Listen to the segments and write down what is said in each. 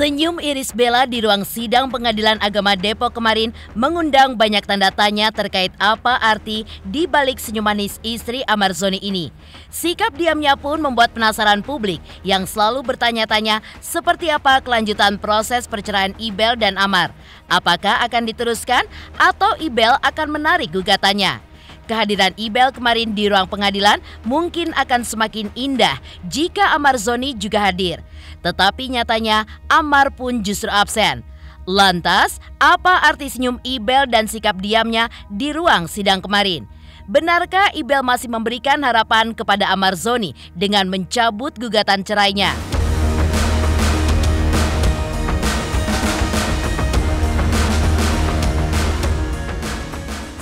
Senyum Iris Bella di ruang sidang Pengadilan Agama Depok kemarin mengundang banyak tanda tanya terkait apa arti di balik senyum manis istri Amar Zoni ini. Sikap diamnya pun membuat penasaran publik yang selalu bertanya-tanya seperti apa kelanjutan proses perceraian Ibel dan Amar. Apakah akan diteruskan atau Ibel akan menarik gugatannya? Kehadiran Ibel kemarin di ruang pengadilan mungkin akan semakin indah jika Amar Zoni juga hadir. Tetapi nyatanya Amar pun justru absen. Lantas, apa arti senyum Ibel dan sikap diamnya di ruang sidang kemarin? Benarkah Ibel masih memberikan harapan kepada Amar Zoni dengan mencabut gugatan cerainya?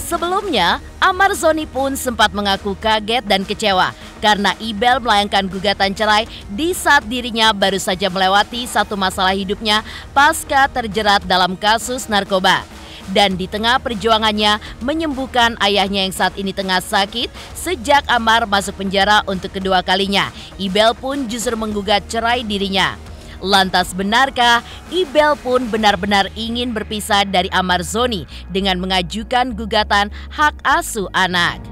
Sebelumnya, Amar Zoni pun sempat mengaku kaget dan kecewa karena Ibel melayangkan gugatan cerai di saat dirinya baru saja melewati satu masalah hidupnya pasca terjerat dalam kasus narkoba. Dan di tengah perjuangannya menyembuhkan ayahnya yang saat ini tengah sakit sejak Amar masuk penjara untuk kedua kalinya, Ibel pun justru menggugat cerai dirinya. Lantas benarkah Ibel pun benar-benar ingin berpisah dari Amar Zoni dengan mengajukan gugatan hak asuh anak?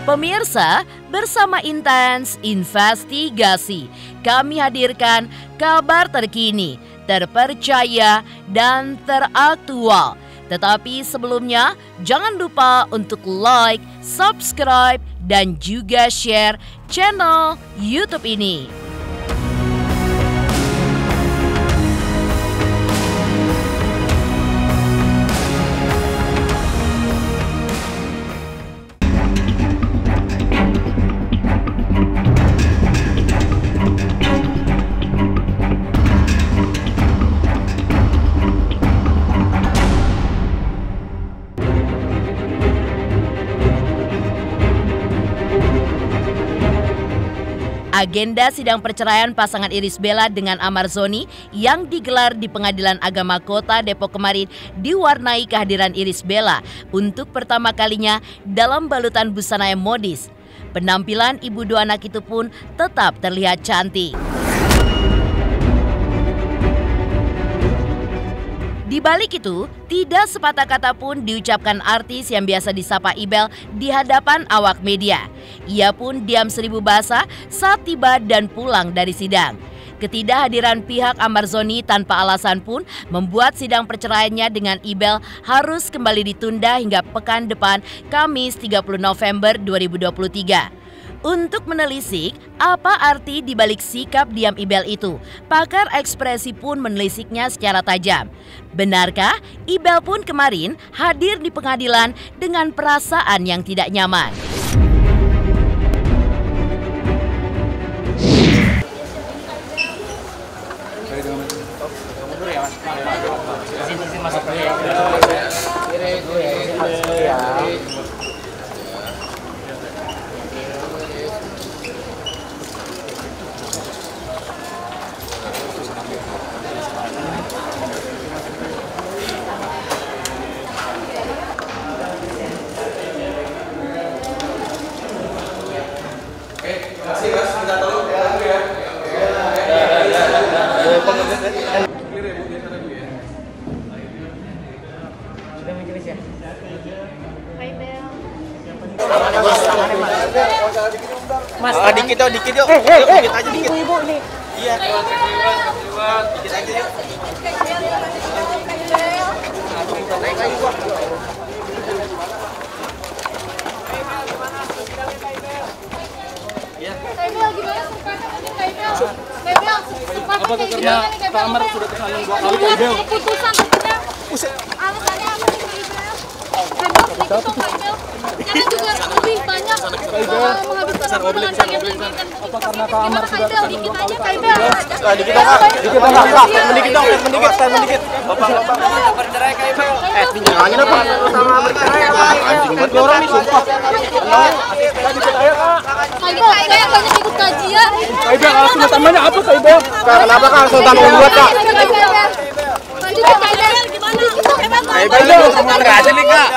Pemirsa, bersama Intens Investigasi, kami hadirkan kabar terkini, terpercaya, dan teraktual. Tetapi sebelumnya, jangan lupa untuk like, subscribe, dan juga share channel YouTube ini. Agenda sidang perceraian pasangan Iris Bella dengan Amar Zoni yang digelar di Pengadilan Agama Kota Depok kemarin diwarnai kehadiran Iris Bella untuk pertama kalinya dalam balutan busana yang modis. Penampilan ibu dua anak itu pun tetap terlihat cantik. Di balik itu, tidak sepatah kata pun diucapkan artis yang biasa disapa Ibel di hadapan awak media. Ia pun diam seribu bahasa saat tiba dan pulang dari sidang. Ketidakhadiran pihak Amar Zoni tanpa alasan pun membuat sidang perceraiannya dengan Ibel harus kembali ditunda hingga pekan depan Kamis 30 November 2023. Untuk menelisik apa arti dibalik sikap diam Ibel itu, pakar ekspresi pun menelisiknya secara tajam. Benarkah Ibel pun kemarin hadir di pengadilan dengan perasaan yang tidak nyaman? Mas, dikit yuk, dikit aja dikit. Ibu nih. Iya. Dikit aja yuk. Naik lagi gua. Iya. Kaibel gimana sukanya ini Kaibel? Kaibel, apa karena Pak Amar sudah kesalahan 2 kali Kaibel? Keputusan sebenarnya. Alasannya apa sih Kaibel? Kaibel, dikit dong Kaibel. Karena juga lebih banyak menghabiskan waktu dengan pengen menginginkan apa karena Pak Amar sudah kesalahan 2 kali Kaibel? Dikit dong Kak, dikit dong Kak, mendikit. Bapak bercerai Kaibel. Jangan apa sama bercerai Pak. Anjing banget orang nih sumpah. Dikit aja Kak. Kaibel, saya banyak ikut kajian. Kaibel, alasan utamanya apa Kaibel? Kenapa Kak alasan utama membuat Kak? Kaibel enggak ada nih Kak.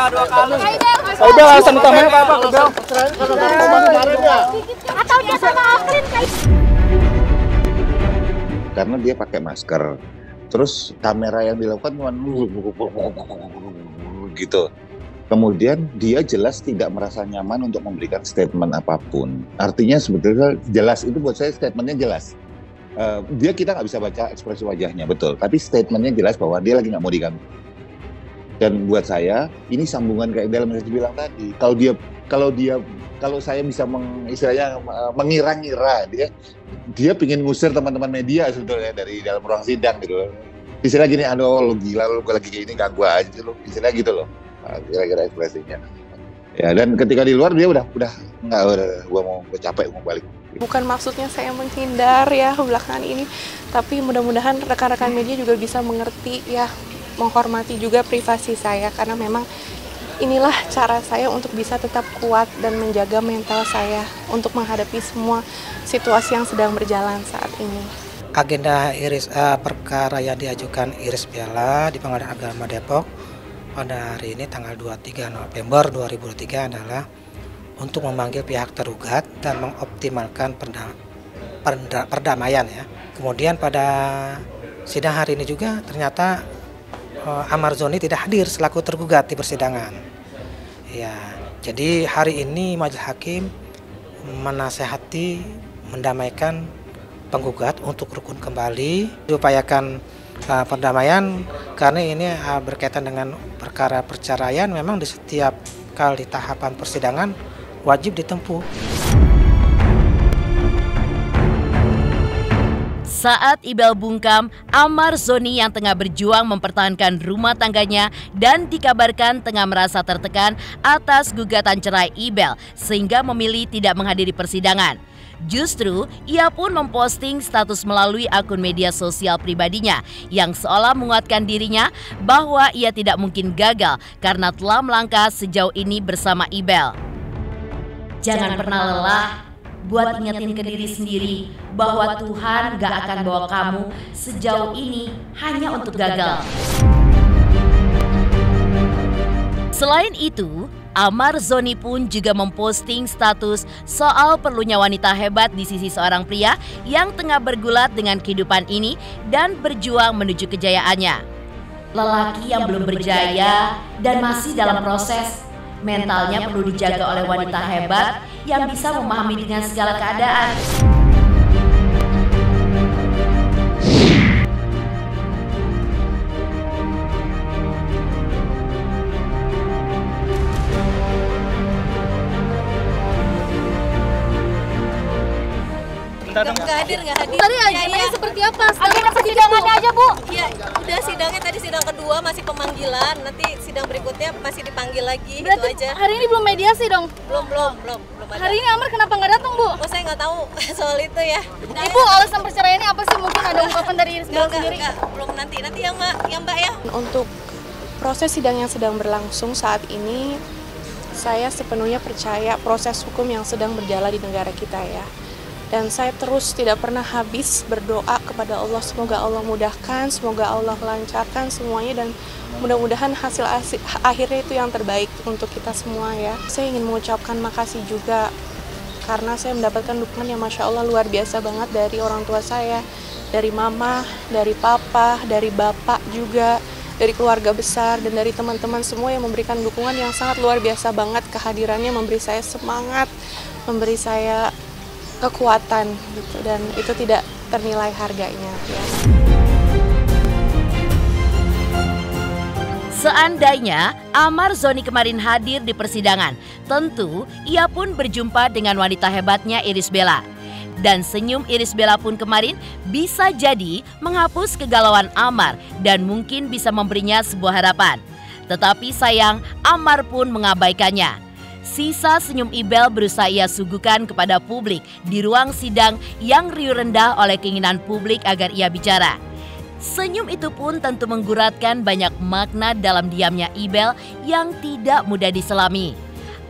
Kaibel alasan utamanya apa Kaibel? Atau dia sama Akrin Kaibel. karena dia pakai masker. Terus kamera yang dilakukan cuma gitu. Kemudian dia jelas tidak merasa nyaman untuk memberikan statement apapun. Artinya sebetulnya jelas itu buat saya statementnya jelas. Kita nggak bisa baca ekspresi wajahnya betul, tapi statementnya jelas bahwa dia lagi nggak mau diganggu. Dan buat saya ini sambungan kayak dalam yang saya bilang tadi. Kalau saya bisa mengira-ngira dia pingin ngusir teman-teman media sebetulnya dari dalam ruang sidang gitu. Istilah gini, aduh lo gila lo lagi kayak ini ganggu aja lo, istilah gitu loh. Kira-kira ekspresinya. Ya, dan ketika di luar dia udah gue capek mau balik. Bukan maksudnya saya menghindar ya belakangan ini, tapi mudah-mudahan rekan-rekan media juga bisa mengerti ya, menghormati juga privasi saya, karena memang inilah cara saya untuk bisa tetap kuat dan menjaga mental saya untuk menghadapi semua situasi yang sedang berjalan saat ini. Agenda perkara yang diajukan Iris Bella di Pengadilan Agama Depok pada hari ini tanggal 23 November 2023 adalah untuk memanggil pihak tergugat dan mengoptimalkan perdamaian ya. Kemudian pada sidang hari ini juga ternyata Amar Zoni tidak hadir selaku tergugat di persidangan. Ya, jadi hari ini majelis hakim menasehati mendamaikan penggugat untuk rukun kembali, diupayakan perdamaian karena ini berkaitan dengan perkara perceraian. Memang di setiap kali tahapan persidangan wajib ditempuh. Saat Ibel bungkam, Amar Zoni yang tengah berjuang mempertahankan rumah tangganya dan dikabarkan tengah merasa tertekan atas gugatan cerai Ibel sehingga memilih tidak menghadiri persidangan. Justru, ia pun memposting status melalui akun media sosial pribadinya yang seolah menguatkan dirinya bahwa ia tidak mungkin gagal karena telah melangkah sejauh ini bersama Ibel. Jangan pernah lelah buat ingetin ke diri sendiri bahwa Tuhan gak akan bawa kamu sejauh ini hanya untuk gagal. Selain itu, Amar Zoni pun juga memposting status soal perlunya wanita hebat di sisi seorang pria yang tengah bergulat dengan kehidupan ini dan berjuang menuju kejayaannya. Lelaki yang belum berjaya dan masih dalam proses, mentalnya perlu dijaga oleh wanita hebat yang bisa memahami dengan segala keadaan. Nggak hadir. Tadi agendanya seperti apa? Agenda persidangannya aja, Bu. Ya, udah sidangnya tadi sidang kedua masih pemanggilan. Nanti sidang berikutnya masih dipanggil lagi. Berarti itu aja. hari ini belum mediasi dong? Belum ada. Hari ini Amar kenapa nggak datang, Bu? Oh, saya nggak tahu soal itu ya. Ibu, alasan perceraiannya apa sih? Mungkin ada ungkapan dari Iris Bella sendiri? Enggak, belum nanti ya Mbak ya. Untuk proses sidang yang sedang berlangsung saat ini, saya sepenuhnya percaya proses hukum yang sedang berjalan di negara kita ya. Dan saya terus tidak pernah habis berdoa kepada Allah, semoga Allah mudahkan, semoga Allah lancarkan semuanya, dan mudah-mudahan hasil akhirnya itu yang terbaik untuk kita semua ya. Saya ingin mengucapkan makasih juga karena saya mendapatkan dukungan yang Masya Allah luar biasa banget dari orang tua saya, dari mama, dari papa, dari bapak juga, dari keluarga besar, dan dari teman-teman semua yang memberikan dukungan yang sangat luar biasa banget. Kehadirannya memberi saya semangat, memberi saya kekuatan gitu, dan itu tidak ternilai harganya ya. Seandainya Amar Zoni kemarin hadir di persidangan, tentu ia pun berjumpa dengan wanita hebatnya Iris Bella. Dan senyum Iris Bella pun kemarin bisa jadi menghapus kegalauan Amar dan mungkin bisa memberinya sebuah harapan. Tetapi sayang, Amar pun mengabaikannya. Sisa senyum Ibel berusaha ia suguhkan kepada publik di ruang sidang yang riuh rendah oleh keinginan publik agar ia bicara. Senyum itu pun tentu mengguratkan banyak makna dalam diamnya Ibel yang tidak mudah diselami.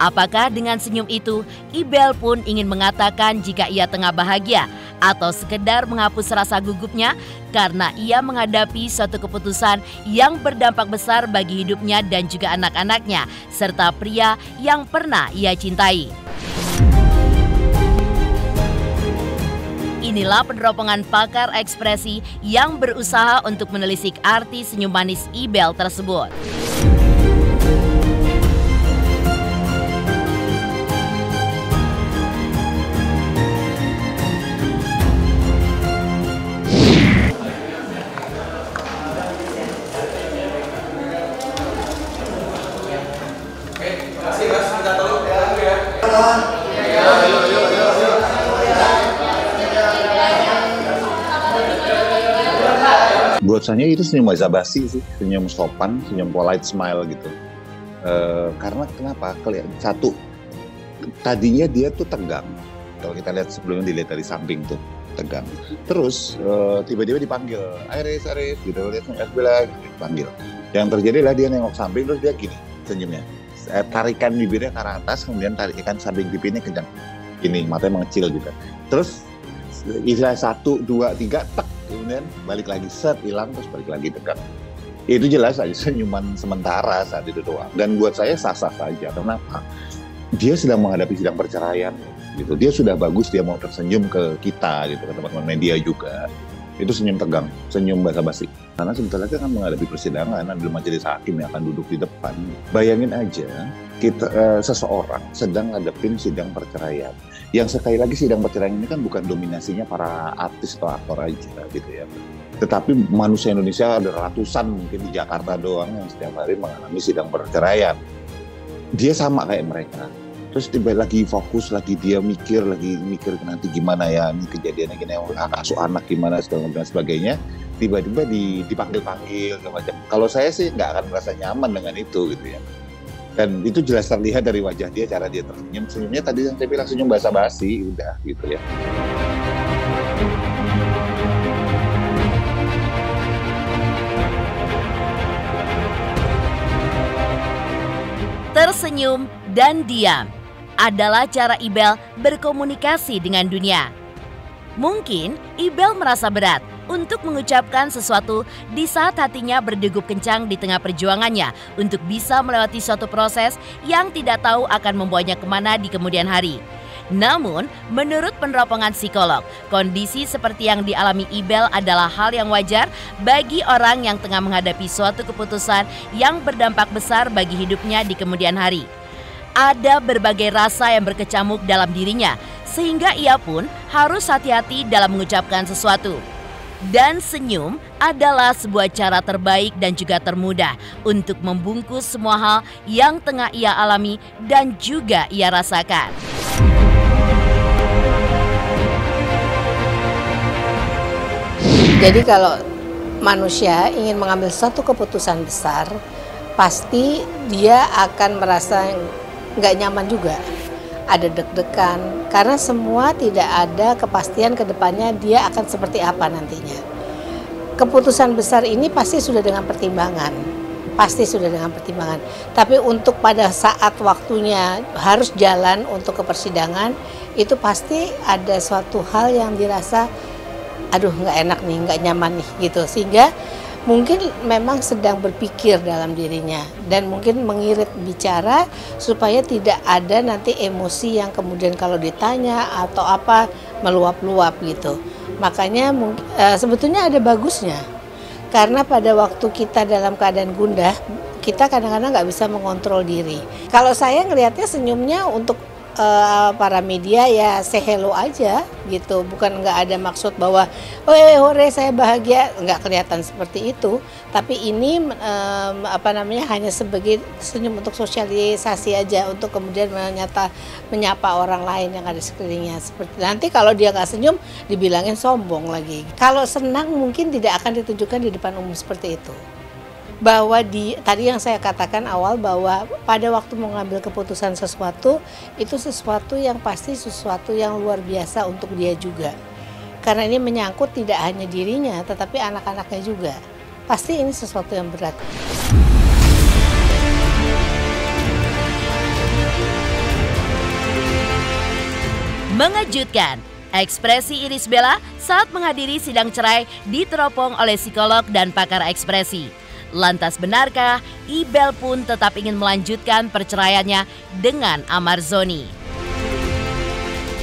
Apakah dengan senyum itu, Ibel pun ingin mengatakan jika ia tengah bahagia atau sekedar menghapus rasa gugupnya karena ia menghadapi suatu keputusan yang berdampak besar bagi hidupnya dan juga anak-anaknya, serta pria yang pernah ia cintai. Inilah peneropongan pakar ekspresi yang berusaha untuk menelisik arti senyum manis Ibel tersebut. Buat saya itu senyum basa-basi sih, senyum sopan, senyum polite smile gitu. Karena kenapa? Satu, tadinya dia tuh tegang. Kalau kita lihat sebelumnya, dilihat dari samping tuh tegang. Terus tiba-tiba dipanggil, Aris, gitu, lihat Bella, dipanggil. Yang terjadi adalah dia nengok samping, terus dia gini senyumnya. Tarikan bibirnya ke arah atas, kemudian tarikan samping pipinya kencang. Ini matanya mengecil gitu. Terus istilah 1, 2, 3, tek, kemudian balik lagi, set, hilang, terus balik lagi tegang. Itu jelas aja senyuman sementara saat itu doang. Dan buat saya sah-sah saja. Kenapa? Dia sedang menghadapi sidang perceraian, gitu. Dia sudah bagus, dia mau tersenyum ke kita, gitu, ke teman-teman media juga. Itu senyum tegang, senyum basa-basi. Karena sebentar lagi akan menghadapi persidangan, ada majelis hakim yang akan duduk di depan. Bayangin aja, seseorang sedang ngadepin sidang perceraian. Yang sekali lagi sidang perceraian ini kan bukan dominasinya para artis atau aktor aja, gitu ya. Tetapi manusia Indonesia ada ratusan, mungkin di Jakarta doang yang setiap hari mengalami sidang perceraian. Dia sama kayak mereka. Terus tiba lagi fokus, lagi dia mikir nanti gimana ya, ini kejadiannya gini, asuh anak gimana, segala macam dan sebagainya. Tiba-tiba dipanggil, macam. Kalau saya sih nggak akan merasa nyaman dengan itu, gitu ya. Dan itu jelas terlihat dari wajah dia, cara dia tersenyum. Senyumnya tadi yang saya bilang senyum basa-basi, udah gitu ya. Tersenyum dan diam adalah cara Ibel berkomunikasi dengan dunia. Mungkin Ibel merasa berat untuk mengucapkan sesuatu di saat hatinya berdegup kencang di tengah perjuangannya untuk bisa melewati suatu proses yang tidak tahu akan membawanya kemana di kemudian hari. Namun, menurut peneropongan psikolog, kondisi seperti yang dialami Ibel adalah hal yang wajar bagi orang yang tengah menghadapi suatu keputusan yang berdampak besar bagi hidupnya di kemudian hari. Ada berbagai rasa yang berkecamuk dalam dirinya, sehingga ia pun harus hati-hati dalam mengucapkan sesuatu. Dan senyum adalah sebuah cara terbaik dan juga termudah untuk membungkus semua hal yang tengah ia alami dan juga ia rasakan. Jadi kalau manusia ingin mengambil satu keputusan besar, pasti dia akan merasa nggak nyaman juga. Ada deg-degan, karena semua tidak ada kepastian ke depannya dia akan seperti apa nantinya. Keputusan besar ini pasti sudah dengan pertimbangan, Tapi untuk pada saat waktunya harus jalan untuk ke persidangan, itu pasti ada suatu hal yang dirasa, aduh nggak enak nih, nggak nyaman nih gitu. Sehingga mungkin memang sedang berpikir dalam dirinya dan mungkin mengirit bicara supaya tidak ada nanti emosi yang kemudian kalau ditanya atau apa meluap-luap gitu. Makanya sebetulnya ada bagusnya karena pada waktu kita dalam keadaan gundah kita kadang-kadang nggak bisa mengontrol diri. Kalau saya ngelihatnya senyumnya untuk para media ya say hello aja gitu, bukan nggak ada maksud bahwa hore saya bahagia, nggak kelihatan seperti itu. Tapi ini hanya sebagai senyum untuk sosialisasi aja, untuk kemudian menyapa orang lain yang ada di sekelilingnya. Seperti nanti kalau dia nggak senyum dibilangin sombong lagi. Kalau senang mungkin tidak akan ditunjukkan di depan umum seperti itu. Bahwa tadi yang saya katakan awal bahwa pada waktu mengambil keputusan sesuatu, itu sesuatu yang pasti sesuatu yang luar biasa untuk dia juga. Karena ini menyangkut tidak hanya dirinya, tetapi anak-anaknya juga. Pasti ini sesuatu yang berat. Mengejutkan, ekspresi Irish Bella saat menghadiri sidang cerai diteropong oleh psikolog dan pakar ekspresi. Lantas benarkah Ibel pun tetap ingin melanjutkan perceraiannya dengan Amarzoni?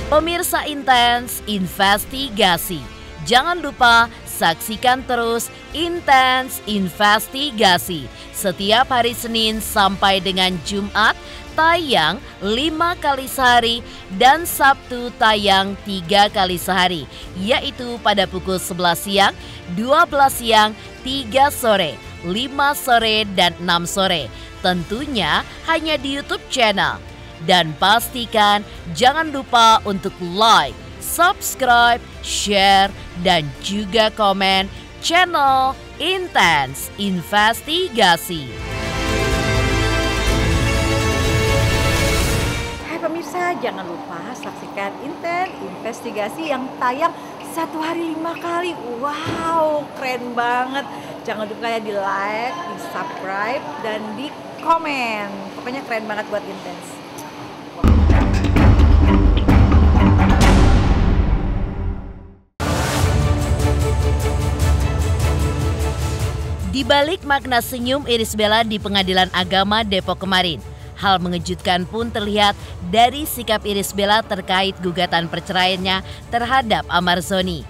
Pemirsa Intens Investigasi, jangan lupa saksikan terus Intens Investigasi setiap hari Senin sampai dengan Jumat tayang 5 kali sehari dan Sabtu tayang 3 kali sehari, yaitu pada pukul 11 siang, 12 siang, 3 sore, 5 sore, dan 6 sore. Tentunya hanya di YouTube channel. Dan pastikan jangan lupa untuk like, subscribe, share, dan juga komen channel Intens Investigasi. Hai pemirsa, jangan lupa saksikan Intens Investigasi yang tayang 1 hari 5 kali. Wow, keren banget. Jangan lupa ya di like, di subscribe, dan di komen. Pokoknya keren banget buat Intens. Di balik makna senyum Irish Bella di Pengadilan Agama Depok kemarin, hal mengejutkan pun terlihat dari sikap Irish Bella terkait gugatan perceraiannya terhadap Amarzoni.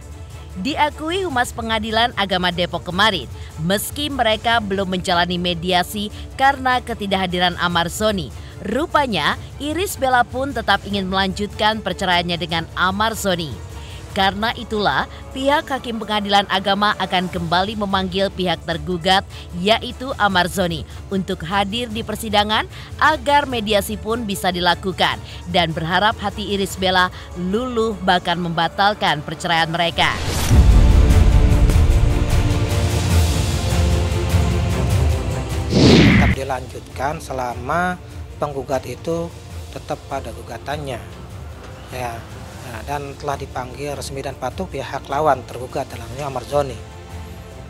Diakui Humas Pengadilan Agama Depok kemarin, meski mereka belum menjalani mediasi karena ketidakhadiran Amarzoni, rupanya Irish Bella pun tetap ingin melanjutkan perceraiannya dengan Amarzoni. Karena itulah, pihak Hakim Pengadilan Agama akan kembali memanggil pihak tergugat, yaitu Amarzoni, untuk hadir di persidangan agar mediasi pun bisa dilakukan, dan berharap hati Irish Bella luluh bahkan membatalkan perceraian mereka. Tetap dilanjutkan selama penggugat itu tetap pada gugatannya, ya. Nah, dan telah dipanggil resmi dan patuh pihak lawan tergugat, dalamnya Amarzoni.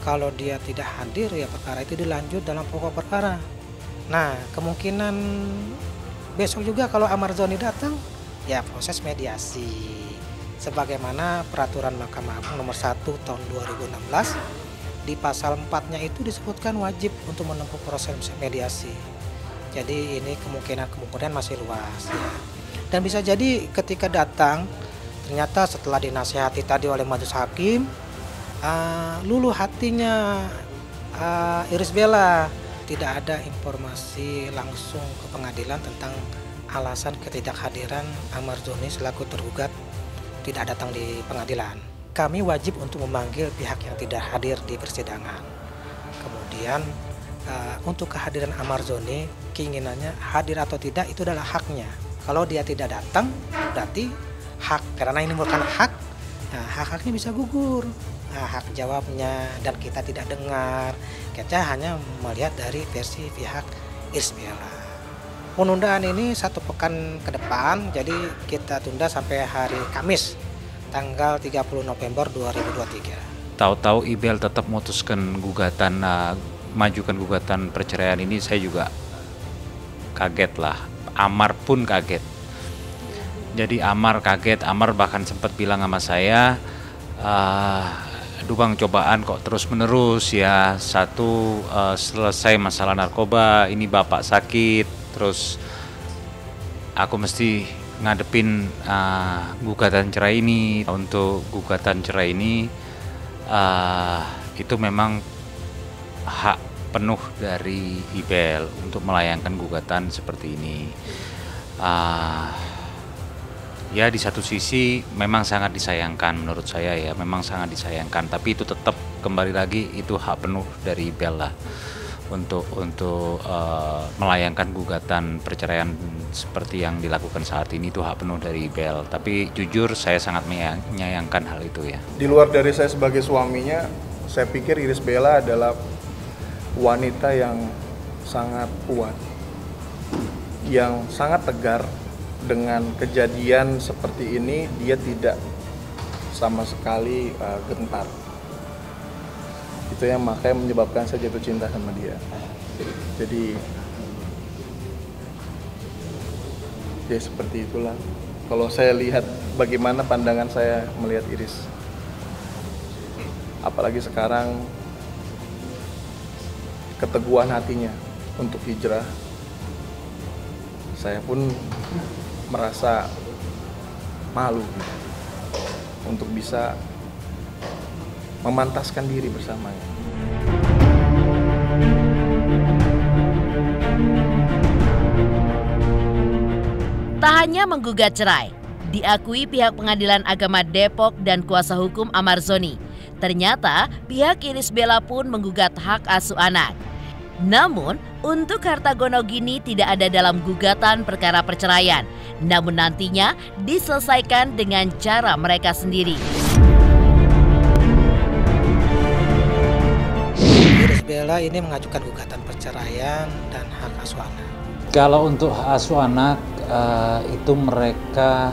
Kalau dia tidak hadir, ya perkara itu dilanjut dalam pokok perkara. Nah, kemungkinan besok juga kalau Amarzoni datang, ya proses mediasi. Sebagaimana peraturan Mahkamah Agung nomor 1 tahun 2016, di pasal 4-nya itu disebutkan wajib untuk menempuh proses mediasi. Jadi ini kemungkinan masih luas, ya. Dan bisa jadi ketika datang, ternyata setelah dinasihati tadi oleh majelis hakim, luluh hatinya Irish Bella. Tidak ada informasi langsung ke pengadilan tentang alasan ketidakhadiran Amarzoni selaku tergugat tidak datang di pengadilan. Kami wajib untuk memanggil pihak yang tidak hadir di persidangan. Kemudian untuk kehadiran Amarzoni, keinginannya hadir atau tidak itu adalah haknya. Kalau dia tidak datang, berarti hak, karena ini bukan hak, nah, hak-haknya bisa gugur. Nah, hak jawabnya, dan kita tidak dengar, kita hanya melihat dari versi pihak Irish Bella. Penundaan ini 1 pekan ke depan, jadi kita tunda sampai hari Kamis, tanggal 30 November 2023. Tahu-tahu IBL tetap memutuskan gugatan, majukan gugatan perceraian ini, saya juga kaget lah. Amar pun kaget. Jadi Amar kaget, Amar bahkan sempat bilang sama saya, aduh bang, cobaan kok terus menerus ya. Satu, selesai masalah narkoba, ini bapak sakit, terus aku mesti ngadepin gugatan cerai ini. Untuk gugatan cerai ini itu memang hak penuh dari IBL untuk melayangkan gugatan seperti ini. Ya di satu sisi memang sangat disayangkan, menurut saya ya memang sangat disayangkan, tapi itu tetap kembali lagi itu hak penuh dari IBL lah untuk melayangkan gugatan perceraian seperti yang dilakukan saat ini. Itu hak penuh dari IBL, tapi jujur saya sangat menyayangkan hal itu ya. Di luar dari saya sebagai suaminya, saya pikir Irish Bella adalah wanita yang sangat kuat, yang sangat tegar. Dengan kejadian seperti ini, dia tidak sama sekali gentar. Itu yang makanya menyebabkan saya jatuh cinta sama dia. Jadi ya seperti itulah. Kalau saya lihat bagaimana pandangan saya melihat Irish, apalagi sekarang keteguhan hatinya untuk hijrah, saya pun merasa malu gitu, untuk bisa memantaskan diri bersamanya. Tak hanya menggugat cerai, diakui pihak Pengadilan Agama Depok dan kuasa hukum Amarzoni. Ternyata pihak Irish Bella pun menggugat hak asuh anak. Namun, untuk harta gonogini tidak ada dalam gugatan perkara perceraian. Namun nantinya diselesaikan dengan cara mereka sendiri. Irish Bella ini mengajukan gugatan perceraian dan hak asuh anak. Kalau untuk asuh anak itu mereka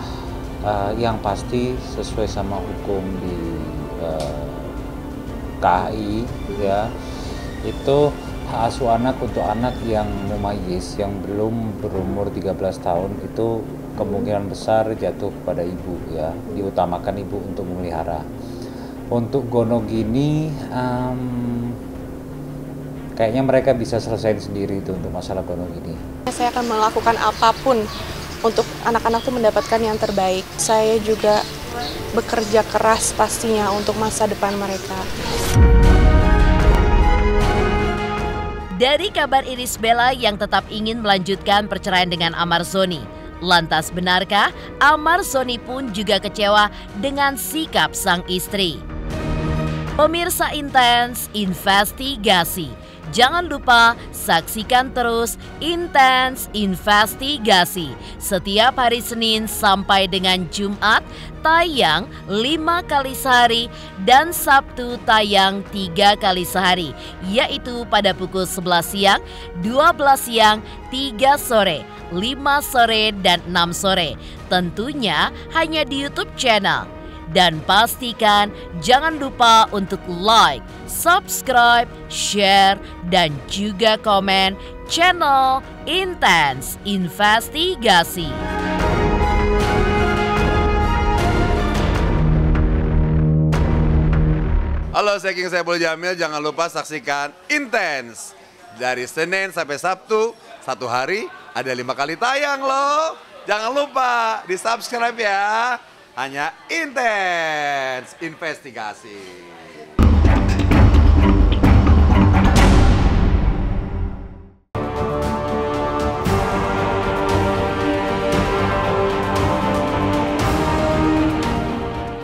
yang pasti sesuai sama hukum di KAI ya, itu hak asuh anak untuk anak yang mumayyiz yang belum berumur 13 tahun itu kemungkinan besar jatuh kepada ibu ya, diutamakan ibu untuk memelihara. Untuk gonogini kayaknya mereka bisa selesaiin sendiri itu untuk masalah gonogini. Saya akan melakukan apapun untuk anak-anak itu mendapatkan yang terbaik. Saya juga bekerja keras pastinya untuk masa depan mereka. Dari kabar Irish Bella yang tetap ingin melanjutkan perceraian dengan Amarzoni, lantas benarkah Amarzoni pun juga kecewa dengan sikap sang istri? Pemirsa Intens Investigasi, jangan lupa saksikan terus Intens Investigasi setiap hari Senin sampai dengan Jumat tayang 5 kali sehari dan Sabtu tayang 3 kali sehari, yaitu pada pukul 11 siang, 12 siang, 3 sore, 5 sore, dan 6 sore. Tentunya hanya di YouTube channel. Dan pastikan jangan lupa untuk like, subscribe, share, dan juga komen channel Intens Investigasi. Halo, saya King Saiful Jamil. Jangan lupa saksikan Intens dari Senin sampai Sabtu. Satu hari ada 5 kali tayang loh. Jangan lupa di-subscribe ya. Hanya Intens Investigasi.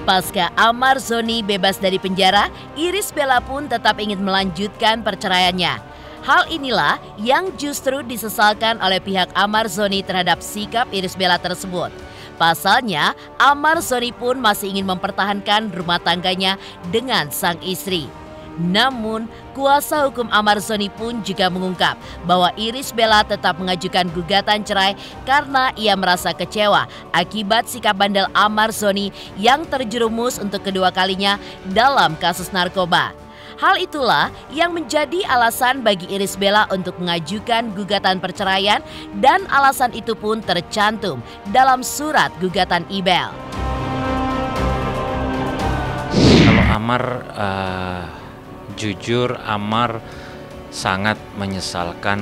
Pasca Amarzoni bebas dari penjara, Irish Bella pun tetap ingin melanjutkan perceraiannya. Hal inilah yang justru disesalkan oleh pihak Amarzoni terhadap sikap Irish Bella tersebut. Pasalnya, Amarzoni pun masih ingin mempertahankan rumah tangganya dengan sang istri. Namun, kuasa hukum Amarzoni pun juga mengungkap bahwa Irish Bella tetap mengajukan gugatan cerai karena ia merasa kecewa akibat sikap bandel Amarzoni yang terjerumus untuk kedua kalinya dalam kasus narkoba. Hal itulah yang menjadi alasan bagi Irish Bella untuk mengajukan gugatan perceraian dan alasan itu pun tercantum dalam surat gugatan IBEL. Kalau Amar, jujur Amar sangat menyesalkan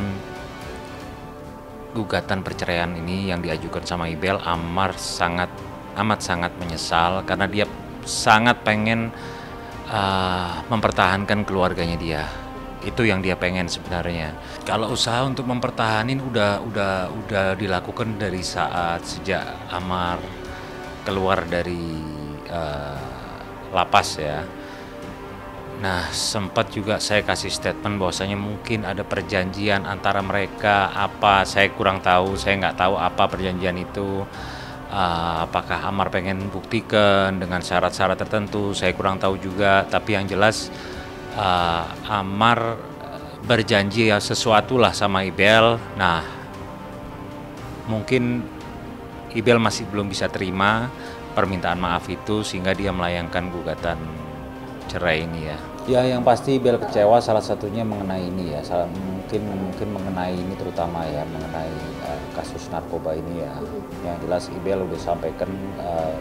gugatan perceraian ini yang diajukan sama IBEL. Amar amat sangat menyesal karena dia sangat pengen mempertahankan keluarganya dia. Itu yang dia pengen sebenarnya. Kalau usaha untuk mempertahanin udah dilakukan dari sejak Amar keluar dari lapas ya. Nah, sempat juga saya kasih statement bahwasanya mungkin ada perjanjian antara mereka, apa saya kurang tahu, saya nggak tahu apa perjanjian itu. Apakah Amar pengen buktikan dengan syarat-syarat tertentu, saya kurang tahu juga. Tapi yang jelas Amar berjanji ya sesuatu lah sama IBEL. Nah, mungkin IBEL masih belum bisa terima permintaan maaf itu sehingga dia melayangkan gugatan cerai ini ya. Ya, yang pasti IBEL kecewa salah satunya mengenai ini ya, mungkin mengenai ini terutama ya, mengenai kasus narkoba ini ya. Yang jelas IBEL udah sampaikan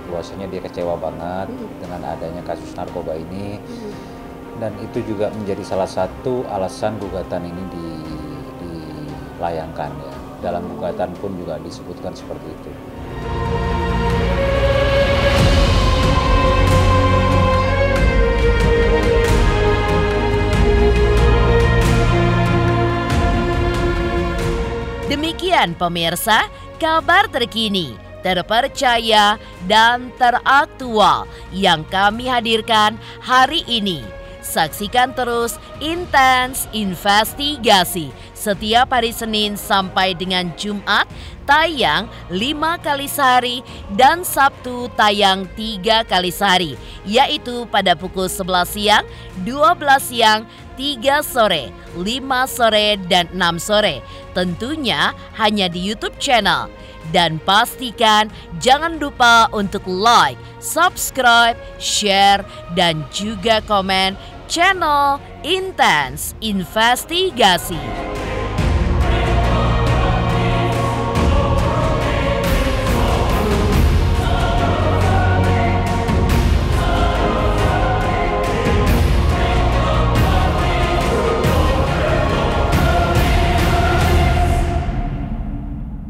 bahwasanya dia kecewa banget dengan adanya kasus narkoba ini, dan itu juga menjadi salah satu alasan gugatan ini dilayangkan ya. Dalam gugatan pun juga disebutkan seperti itu. Sekian pemirsa, kabar terkini, terpercaya, dan teraktual yang kami hadirkan hari ini. Saksikan terus Intens Investigasi setiap hari Senin sampai dengan Jumat tayang 5 kali sehari dan Sabtu tayang 3 kali sehari, yaitu pada pukul 11 siang, 12 siang, 3 sore, 5 sore, dan 6 sore. Tentunya hanya di YouTube channel. Dan pastikan jangan lupa untuk like, subscribe, share, dan juga komen channel Intens Investigasi.